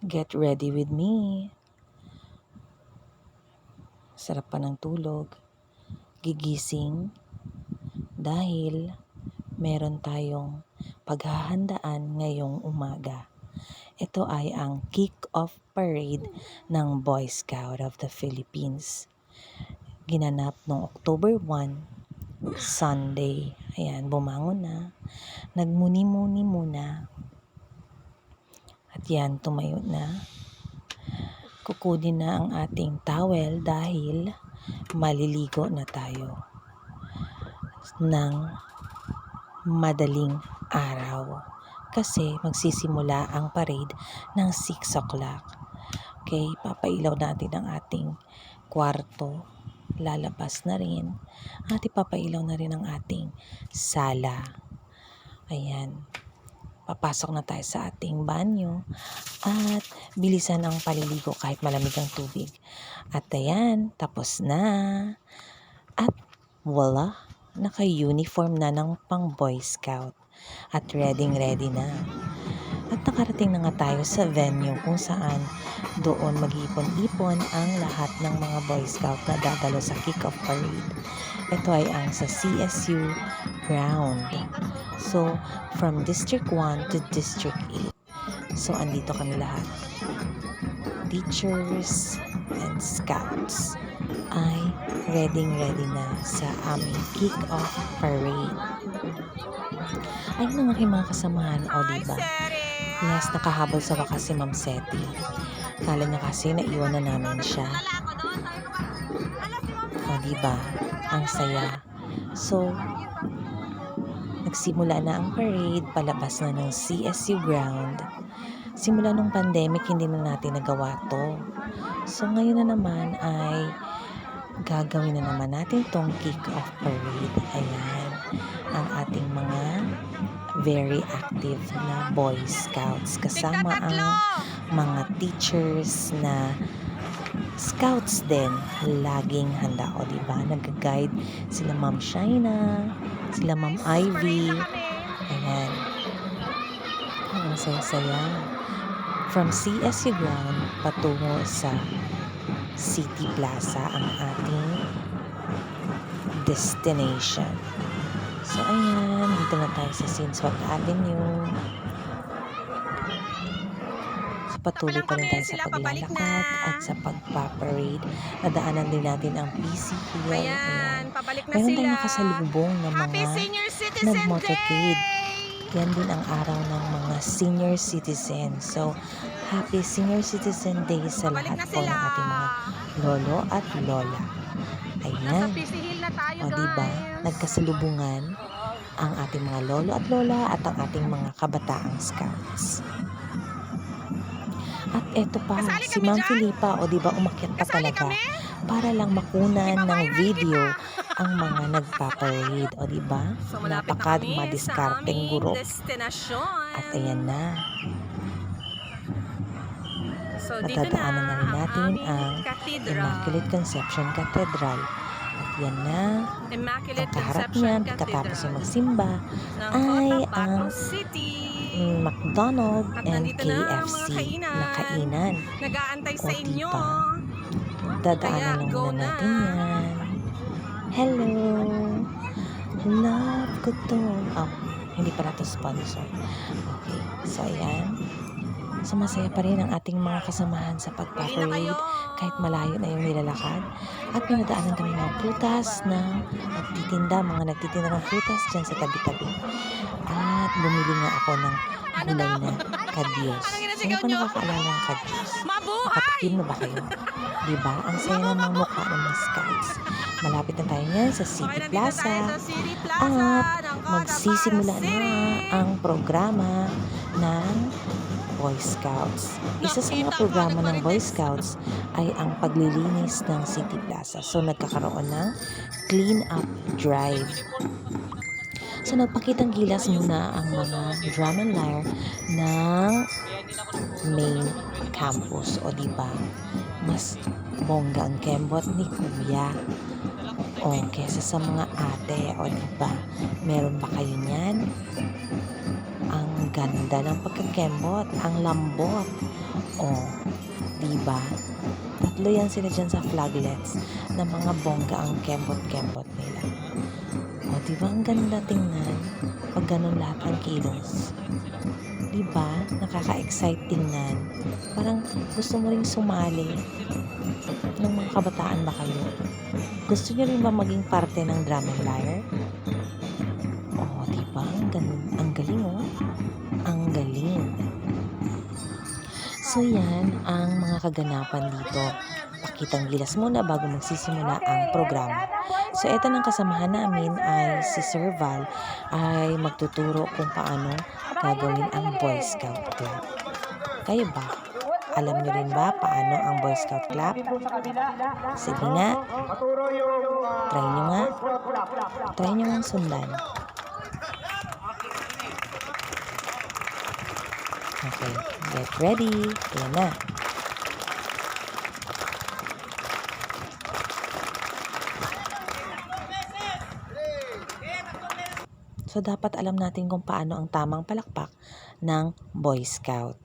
Get ready with me. Sarap pa ng tulog. Gigising dahil meron tayong paghahandaan ngayong umaga. Ito ay ang kick-off parade ng Boy Scout of the Philippines. Ginanap noong October 1, Sunday. Ayan, bumangon na. Nagmuni-muni muna. At yan, tumayo na. Kukunin na ang ating towel dahil maliligo na tayo ng madaling araw. Kasi magsisimula ang parade ng 6 o'clock. Okay, papailaw natin ang ating kwarto. Lalabas na rin. At ipapailaw na rin ang ating sala. Ayan. Papasok na tayo sa ating banyo. At bilisan ang paliligo kahit malamig ang tubig. At ayan, tapos na. At voila, naka-uniform na ng pang Boy Scout. At ready na. At nakarating na nga tayo sa venue kung saan doon mag-ipon-ipon ang lahat ng mga Boy Scout na dadalo sa kick-off parade. Ito ay ang sa CSU ground. So, from District 1 to District 8. So, andito kami lahat. Teachers and scouts ay ready na sa aming kick-off parade. Ayun ang aking mga kasamahan, o diba? Yes, nakahabol sa wakas si Ma'am Seti. Kala niya kasi naiwan na namin siya. O diba? Ang saya. So, nagsimula na ang parade, palabas na ng CSU ground. Simula nung pandemic, hindi na natin nagawa to. So, ngayon na naman ay gagawin na naman natin tong kick-off parade. Ayan, ang ating mga very active na Boy Scouts. Kasama ang mga teachers na Scouts din. Laging handa. O diba? Nag-guide sila Ma'am Shaina, sila Ma'am Ivy. Ayan. Ang saya-saya. From CSU ground patungo sa City Plaza ang ating destination. So, ayan. Dito na tayo sa Sinswag Avenue. So, patuloy pa rin tayo sa paglalakad at sa pagpaparade. Nadaanan din natin ang PC Hill. Ayan. Meron tayong nakasalubong ng mga nag-motorcade. Yan din ang araw ng mga senior citizen. So, happy Senior Citizen Day sa lahat po ng ating mga lolo at lola. Ayan. O diba, nagkasalubungan ang ating mga lolo at lola at ang ating mga kabataang scouts. At eto pa, si Ma'am Filipa, o diba, umakyat pa talaga para lang makunan ng video ang mga nagpaparade. O diba, napaka-madiskarteng guro. At ayan na. Matadaanan na rin natin ang Immaculate Conception Cathedral. At yan na, ang kaharap niyan, pagkatapos yung magsimba, ay ang McDonald and KFC na kainan. O diba, dadaanan lang muna natin yan. Hello! Love ko to. Oh, hindi pala to sponsor. Okay, so ayan. So, masaya pa rin ang ating mga kasamahan sa pagpaparade kahit malayo na yung nilalakad. At pinadaanan kami mga prutas na mga nagtitinda ng prutas dyan sa tabi-tabi. At bumili nga ako ng gulay na kadyos. Sino pa nakakaalala ng kadyos? Nakatikim na ba kayo? Diba? Ang saya ng mga mukha ng mga scouts. Malapit na tayo yan sa City Plaza. At magsisimula na ang programa ng Boy Scouts. Isa sa mga programa ng Boy Scouts ay ang paglilinis ng City Plaza. So, nagkakaroon ng clean-up drive. So, nagpakitang gilas muna ang mga drum and lyre ng main campus. O diba, mas bongga ang kembot ni Kuya. O, kesa sa mga ate. O diba, meron ba kayo niyan? Ang ganda ng pagkakembot, ang lambot. Oh, diba? Tatlo yan sila dyan sa flaglets na mga bongga ang kembot-kembot nila. O, diba ang ganda tingnan pag ganun lahat ang kilos? Diba? Nakaka-excite tingnan. Parang gusto mo ring sumali. Nung mga kabataan ba kayo? Gusto nyo rin ba maging parte ng Drum and Lyre? O, diba? Ang galing, oh. Ang galing. So yan ang mga kaganapan dito. Pakitang gilas muna bago magsisimula ang programa. So ito ng kasamahan namin ay si Sir Val ay magtuturo kung paano gagawin ang Boy Scout Clap. Kayo ba? Alam nyo rin ba paano ang Boy Scout Clap? Sige nga. Try nyo nga. Try nyo nga sundan. Okay, get ready. Ayan na. So, dapat alam natin kung paano ang tamang palakpak ng Boy Scout.